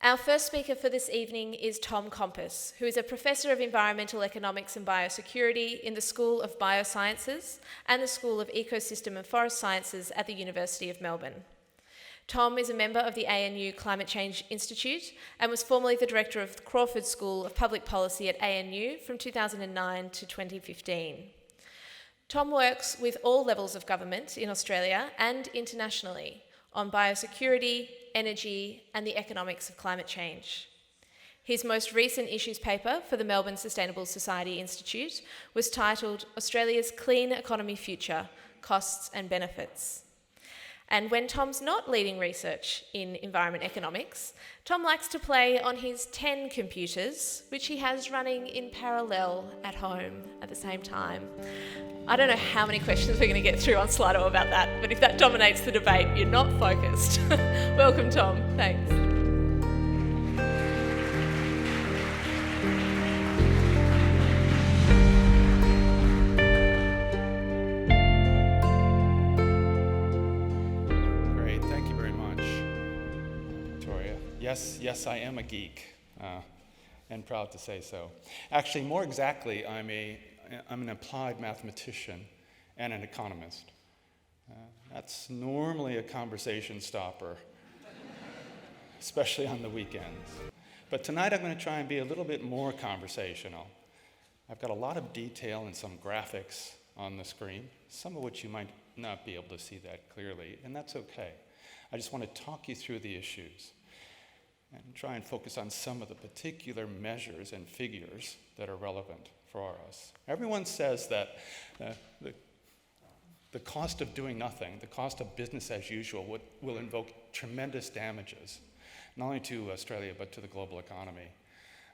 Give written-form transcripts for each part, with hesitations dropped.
Our first speaker for this evening is Tom Kompas, who is a Professor of Environmental Economics and Biosecurity in the School of Biosciences and the School of Ecosystem and Forest Sciences at the University of Melbourne. Tom is a member of the ANU Climate Change Institute and was formerly the Director of the Crawford School of Public Policy at ANU from 2009 to 2015. Tom works with all levels of government in Australia and internationally on biosecurity, energy, and the economics of climate change. His most recent issues paper for the Melbourne Sustainable Society Institute was titled Australia's Clean Economy Future, Costs and Benefits. And when Tom's not leading research in environment economics, Tom likes to play on his 10 computers, which he has running in parallel at home at the same time. I don't know how many questions we're going to get through on Slido about that, but if that dominates the debate, you're not focused. Welcome, Tom. Thanks. Great. Thank you very much, Victoria. Yes, I am a geek, and proud to say so. Actually, more exactly, I'm an applied mathematician and an economist. That's normally a conversation stopper, especially on the weekends. But tonight I'm going to try and be a little bit more conversational. I've got a lot of detail and some graphics on the screen, some of which you might not be able to see that clearly, and that's okay. I just want to talk you through the issues and try and focus on some of the particular measures and figures that are relevant for us. Everyone says that the cost of doing nothing, the cost of business as usual, will invoke tremendous damages, not only to Australia, but to the global economy.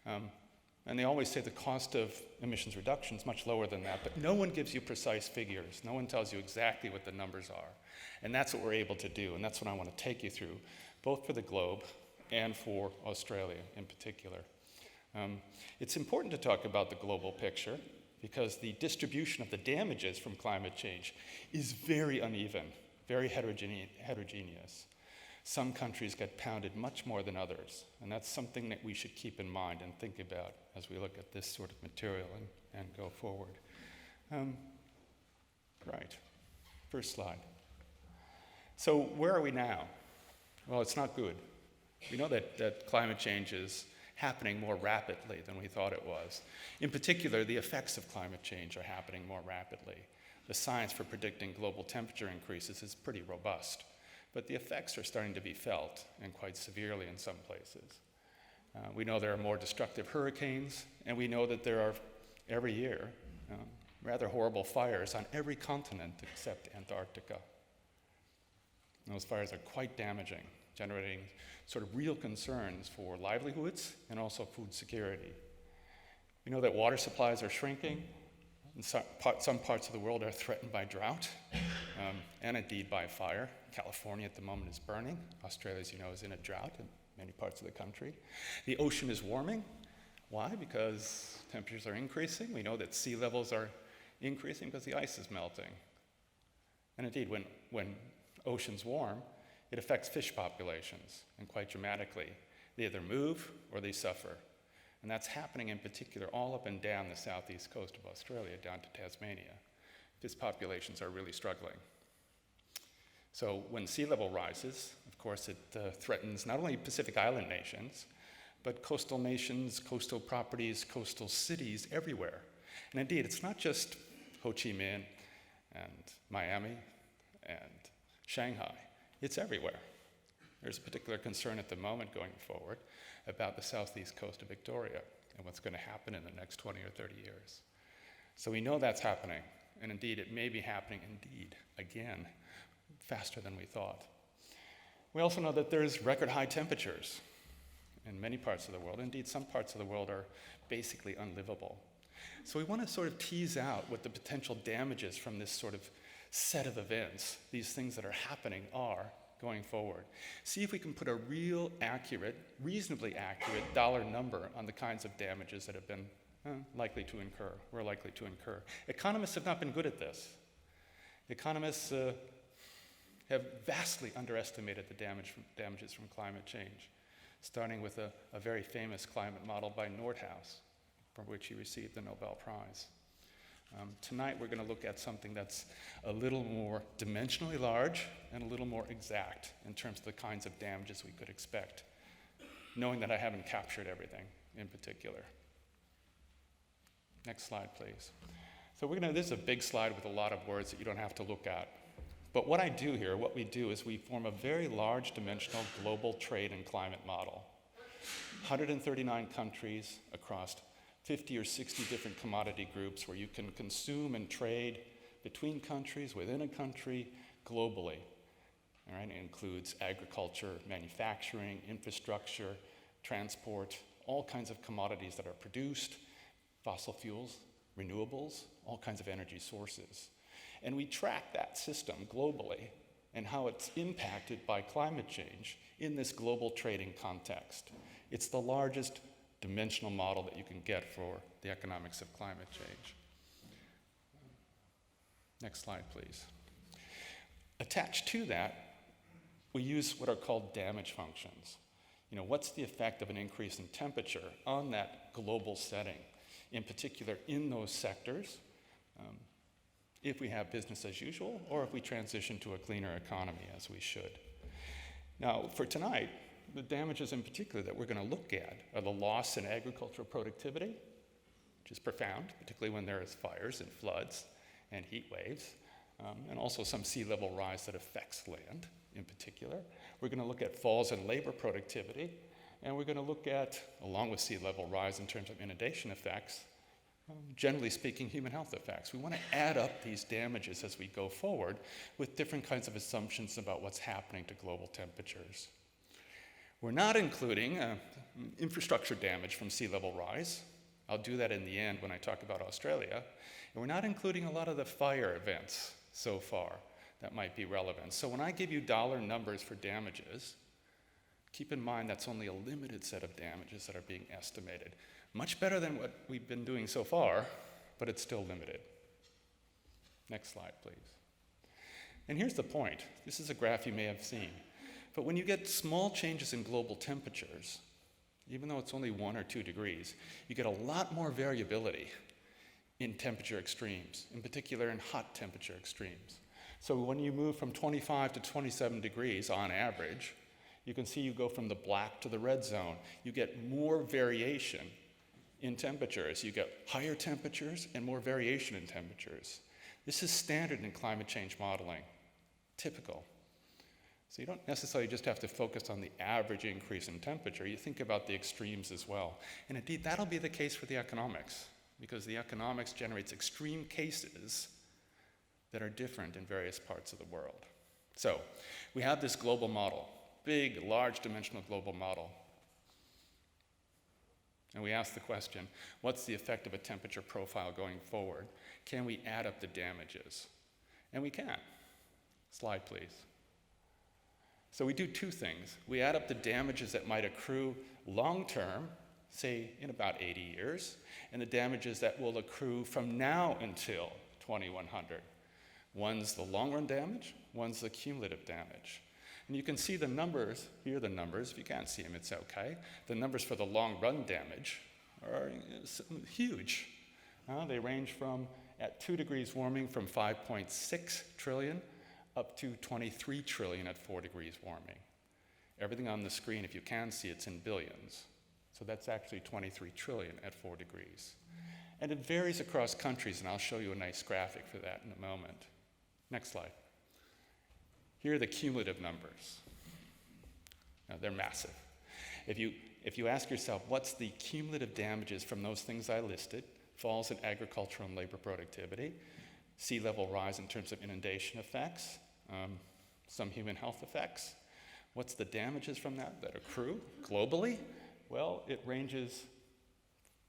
And they always say the cost of emissions reduction is much lower than that, but no one gives you precise figures. No one tells you exactly what the numbers are. And that's what we're able to do, and that's what I want to take you through, both for the globe and for Australia in particular. It's important to talk about the global picture because the distribution of the damages from climate change is very uneven, very heterogeneous. Some countries get pounded much more than others, and that's something that we should keep in mind and think about as we look at this sort of material and go forward. Right, first slide. So where are we now? Well, it's not good. We know that climate change is happening more rapidly than we thought it was. In particular, the effects of climate change are happening more rapidly. The science for predicting global temperature increases is pretty robust, but the effects are starting to be felt, and quite severely in some places. We know there are more destructive hurricanes, and we know that there are, every year, rather horrible fires on every continent except Antarctica. And those fires are quite damaging, generating sort of real concerns for livelihoods and also food security. We know that water supplies are shrinking, and some parts of the world are threatened by drought, and indeed by fire. California at the moment is burning. Australia, as you know, is in a drought in many parts of the country. The ocean is warming. Why? Because temperatures are increasing. We know that sea levels are increasing because the ice is melting. And indeed, when oceans warm, it affects fish populations, and quite dramatically. They either move or they suffer. And that's happening in particular all up and down the southeast coast of Australia, down to Tasmania. Fish populations are really struggling. So when sea level rises, of course, it threatens not only Pacific Island nations, but coastal nations, coastal properties, coastal cities everywhere. And indeed, it's not just Ho Chi Minh and Miami and Shanghai. It's everywhere. There's a particular concern at the moment going forward about the southeast coast of Victoria and what's going to happen in the next 20 or 30 years. So we know that's happening, and indeed it may be happening again, faster than we thought. We also know that there's record high temperatures in many parts of the world. Indeed, some parts of the world are basically unlivable. So we want to sort of tease out what the potential damages from this sort of set of events, these things that are happening, are going forward. See if we can put a real accurate, reasonably accurate dollar number on the kinds of damages that have been we're likely to incur. Economists have not been good at this. Economists have vastly underestimated the damages from climate change. starting with a very famous climate model by Nordhaus, for which he received the Nobel Prize. Tonight we're going to look at something that's a little more dimensionally large and a little more exact in terms of the kinds of damages we could expect, knowing that I haven't captured everything in particular. Next slide, please. So this is a big slide with a lot of words that you don't have to look at. But what we do is we form a very large dimensional global trade and climate model. 139 countries across 50 or 60 different commodity groups where you can consume and trade between countries, within a country, globally. All right? It includes agriculture, manufacturing, infrastructure, transport, all kinds of commodities that are produced, fossil fuels, renewables, all kinds of energy sources. And we track that system globally and how it's impacted by climate change in this global trading context. It's the largest dimensional model that you can get for the economics of climate change. Next slide, please. Attached to that, we use what are called damage functions. What's the effect of an increase in temperature on that global setting, in particular in those sectors, if we have business as usual or if we transition to a cleaner economy as we should. Now, for tonight, the damages in particular that we're going to look at are the loss in agricultural productivity, which is profound, particularly when there is fires and floods and heat waves, and also some sea level rise that affects land in particular. We're going to look at falls in labor productivity, and we're going to look at, along with sea level rise in terms of inundation effects, generally speaking, human health effects. We want to add up these damages as we go forward with different kinds of assumptions about what's happening to global temperatures. We're not including infrastructure damage from sea level rise. I'll do that in the end when I talk about Australia. And we're not including a lot of the fire events so far that might be relevant. So when I give you dollar numbers for damages, keep in mind that's only a limited set of damages that are being estimated. Much better than what we've been doing so far, but it's still limited. Next slide, please. And here's the point. This is a graph you may have seen. But when you get small changes in global temperatures, even though it's only 1 or 2 degrees, you get a lot more variability in temperature extremes, in particular in hot temperature extremes. So when you move from 25 to 27 degrees on average, you can see you go from the black to the red zone. You get more variation in temperatures. You get higher temperatures and more variation in temperatures. This is standard in climate change modeling, typical. So you don't necessarily just have to focus on the average increase in temperature. You think about the extremes as well. And indeed, that'll be the case for the economics, because the economics generates extreme cases that are different in various parts of the world. So we have this global model, big, large dimensional global model. And we ask the question, what's the effect of a temperature profile going forward? Can we add up the damages? And we can. Slide, please. So we do 2 things. We add up the damages that might accrue long-term, say in about 80 years, and the damages that will accrue from now until 2100. One's the long-run damage, one's the cumulative damage. And you can see the numbers, here are the numbers. If you can't see them, it's okay. The numbers for the long-run damage are huge. They range from, at 2 degrees warming, from 5.6 trillion up to 23 trillion at 4 degrees warming. Everything on the screen, if you can see, it's in billions. So that's actually 23 trillion at 4 degrees. And it varies across countries, and I'll show you a nice graphic for that in a moment. Next slide. Here are the cumulative numbers. Now, they're massive. If you ask yourself, what's the cumulative damages from those things I listed, falls in agricultural and labor productivity, sea level rise in terms of inundation effects, some human health effects, what's the damages from that accrue globally? Well, it ranges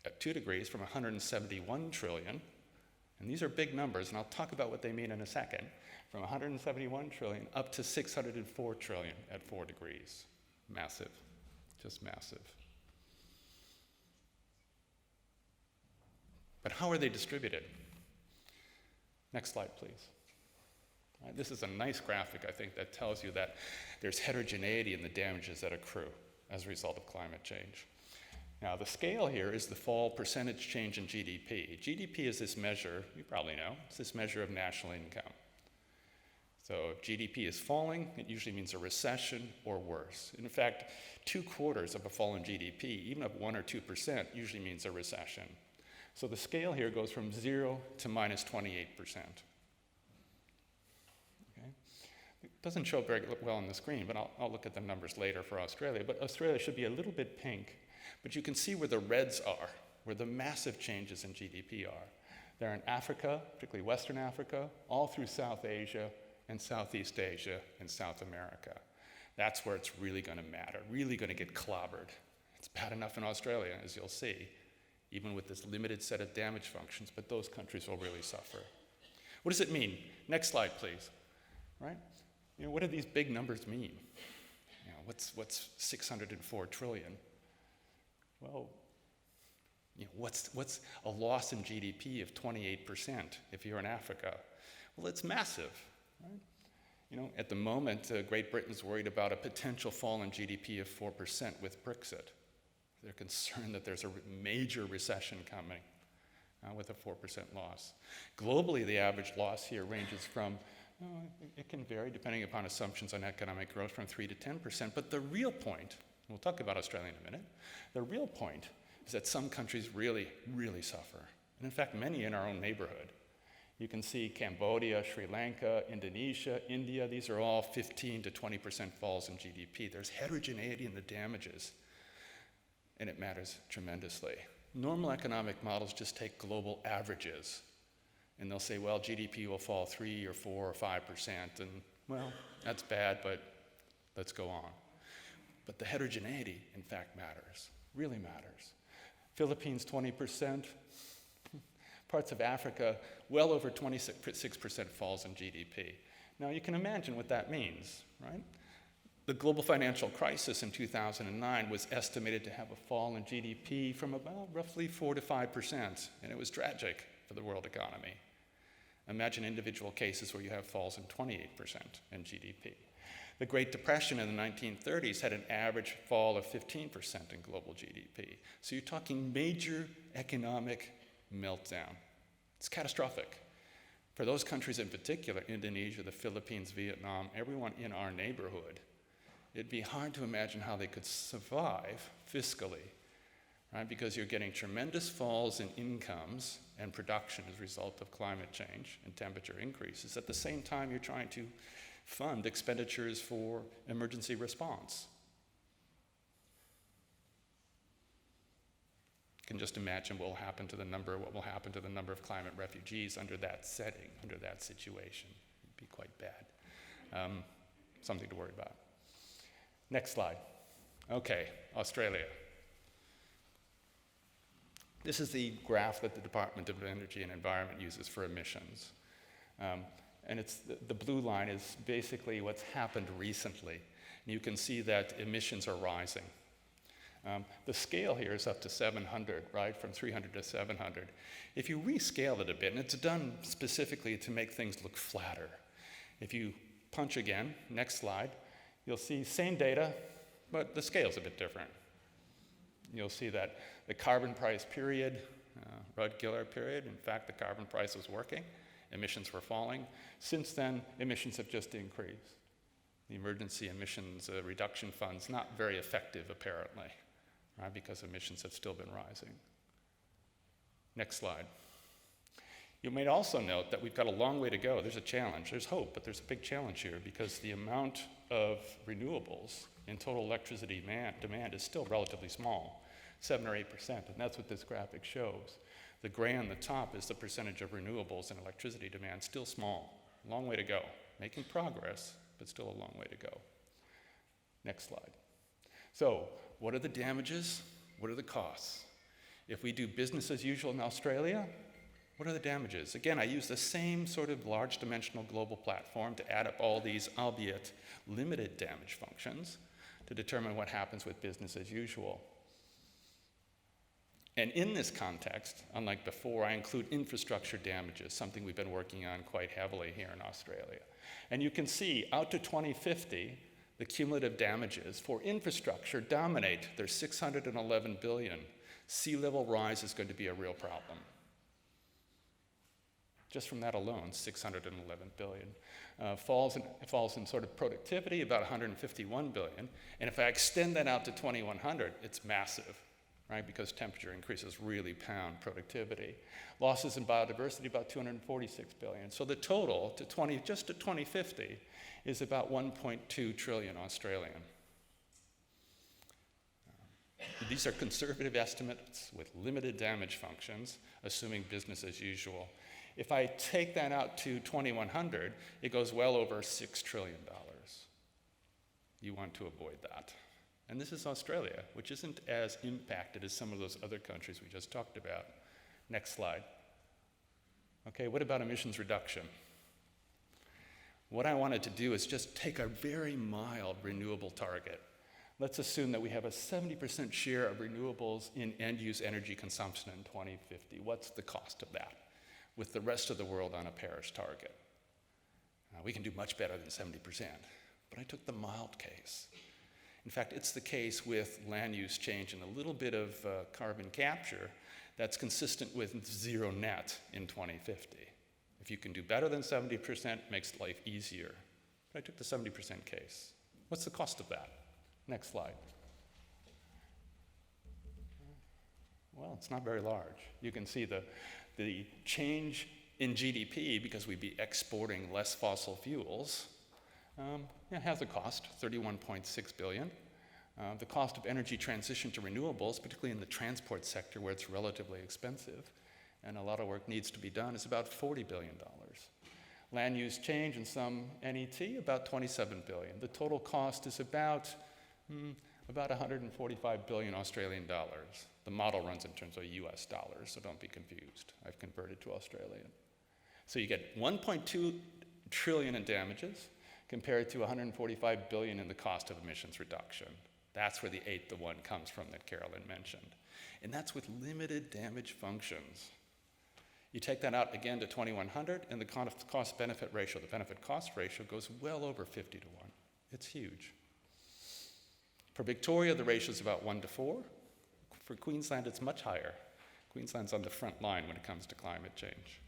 at 2 degrees from 171 trillion, and these are big numbers, and I'll talk about what they mean in a second, from 171 trillion up to 604 trillion at 4 degrees. Massive, just massive. But how are they distributed? Next slide, please. This is a nice graphic, I think, that tells you that there's heterogeneity in the damages that accrue. as a result of climate change. Now, the scale here is the fall percentage change in GDP. GDP is this measure, you probably know, it's this measure of national income. So if GDP is falling, it usually means a recession or worse. In fact, 2/4 of a fall in GDP, even of 1 or 2%, usually means a recession. So the scale here goes from 0 to minus 28%. Okay? It doesn't show very well on the screen, but I'll look at the numbers later for Australia. But Australia should be a little bit pink, but you can see where the reds are, where the massive changes in GDP are. They're in Africa, particularly Western Africa, all through South Asia, and Southeast Asia and South America. That's where it's really going to matter, really going to get clobbered. It's bad enough in Australia, as you'll see, even with this limited set of damage functions, but those countries will really suffer. What does it mean? Next slide, please. Right? What do these big numbers mean? What's 604 trillion? Well, what's a loss in GDP of 28% if you're in Africa? Well, it's massive. Right? At the moment, Great Britain's worried about a potential fall in GDP of 4% with Brexit. They're concerned that there's a major recession coming with a 4% loss. Globally, the average loss here ranges from, it can vary depending upon assumptions on economic growth, from 3 to 10%. But the real point, we'll talk about Australia in a minute, the real point is that some countries really, really suffer. And in fact, many in our own neighborhood. You can see Cambodia, Sri Lanka, Indonesia, India. These are all 15 to 20% falls in GDP. There's heterogeneity in the damages, and it matters tremendously. Normal economic models just take global averages, and they'll say, well, GDP will fall 3 or 4 or 5%, and well, that's bad, but let's go on. But the heterogeneity, in fact, matters, really matters. Philippines, 20%. Parts of Africa, well over 26% falls in GDP. Now, you can imagine what that means, right? The global financial crisis in 2009 was estimated to have a fall in GDP from about roughly 4 to 5%, and it was tragic for the world economy. Imagine individual cases where you have falls in 28% in GDP. The Great Depression in the 1930s had an average fall of 15% in global GDP. So you're talking major economic meltdown. It's catastrophic. For those countries in particular, Indonesia, the Philippines, Vietnam, everyone in our neighborhood, it'd be hard to imagine how they could survive fiscally, right? Because you're getting tremendous falls in incomes and production as a result of climate change and temperature increases. At the same time, you're trying to fund expenditures for emergency response. You can just imagine what will happen to the number of climate refugees under that setting, under that situation. It'd be quite bad. Something to worry about. Next slide. Okay, Australia. This is the graph that the Department of Energy and Environment uses for emissions. And it's the blue line is basically what's happened recently. And you can see that emissions are rising. The scale here is up to 700, right, from 300 to 700. If you rescale it a bit, and it's done specifically to make things look flatter. If you punch again, next slide, you'll see same data, but the scale's a bit different. You'll see that the carbon price period, Rudd-Gillard period, in fact, the carbon price was working, emissions were falling. Since then, emissions have just increased. The emergency emissions reduction fund's not very effective, apparently. Right, because emissions have still been rising. Next slide. You may also note that we've got a long way to go. There's a challenge. There's hope, but there's a big challenge here because the amount of renewables in total electricity demand is still relatively small, 7 or 8%, and that's what this graphic shows. The gray on the top is the percentage of renewables in electricity demand, still small. Long way to go. Making progress, but still a long way to go. Next slide. So, what are the damages? What are the costs? If we do business as usual in Australia, what are the damages? Again, I use the same sort of large dimensional global platform to add up all these, albeit limited damage functions, to determine what happens with business as usual. And in this context, unlike before, I include infrastructure damages, something we've been working on quite heavily here in Australia. And you can see out to 2050, The cumulative damages for infrastructure dominate. There's 611 billion. Sea level rise is going to be a real problem. Just from that alone, 611 billion. Falls in sort of productivity, about 151 billion. And if I extend that out to 2100, it's massive, right? Because temperature increases really pound productivity. Losses in biodiversity, about 246 billion. So the total just to 2050 is about 1.2 trillion Australian. These are conservative estimates with limited damage functions, assuming business as usual. If I take that out to 2100, it goes well over $6 trillion. You want to avoid that. And this is Australia, which isn't as impacted as some of those other countries we just talked about. Next slide. Okay, what about emissions reduction? What I wanted to do is just take a very mild renewable target. Let's assume that we have a 70% share of renewables in end-use energy consumption in 2050. What's the cost of that with the rest of the world on a Paris target? We can do much better than 70%, but I took the mild case. In fact, it's the case with land use change and a little bit of carbon capture that's consistent with zero net in 2050. If you can do better than 70%, it makes life easier. But I took the 70% case. What's the cost of that? Next slide. Well, it's not very large. You can see the change in GDP, because we'd be exporting less fossil fuels, it has a cost, $31.6 billion. The cost of energy transition to renewables, particularly in the transport sector where it's relatively expensive, and a lot of work needs to be done, is about $40 billion. Land use change and some NET, about $27 billion. The total cost is about 145 billion Australian dollars. The model runs in terms of US dollars, so don't be confused. I've converted to Australian. So you get 1.2 trillion in damages compared to 145 billion in the cost of emissions reduction. That's where the 8-to-1 comes from that Carolyn mentioned. And that's with limited damage functions. You take that out again to 2100, and the cost-benefit ratio, the benefit-cost ratio, goes well over 50 to 1. It's huge. For Victoria, the ratio is about 1 to 4. For Queensland, it's much higher. Queensland's on the front line when it comes to climate change.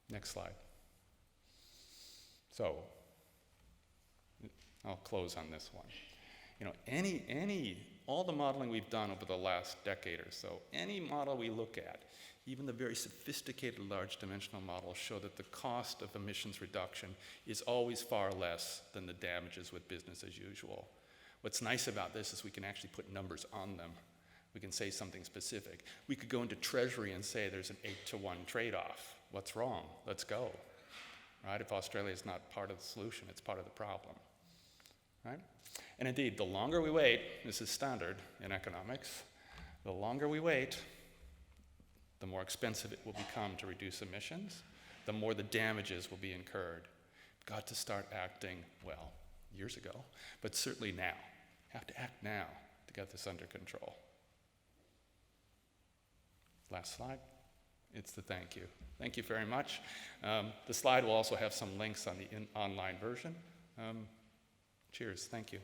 Next slide. So, I'll close on this one. You know, all the modeling we've done over the last decade or so, any model we look at, even the very sophisticated large dimensional models, show that the cost of emissions reduction is always far less than the damages with business as usual. What's nice about this is we can actually put numbers on them. We can say something specific. We could go into Treasury and say there's an 8-to-1 trade-off. What's wrong? Let's go. Right? If Australia is not part of the solution, it's part of the problem. Right? And indeed, the longer we wait, this is standard in economics, the longer we wait, the more expensive it will become to reduce emissions, the more the damages will be incurred. We've got to start acting, well, years ago, but certainly now. Have to act now to get this under control. Last slide. It's the thank you. Thank you very much. The slide will also have some links on the online version. Cheers. Thank you.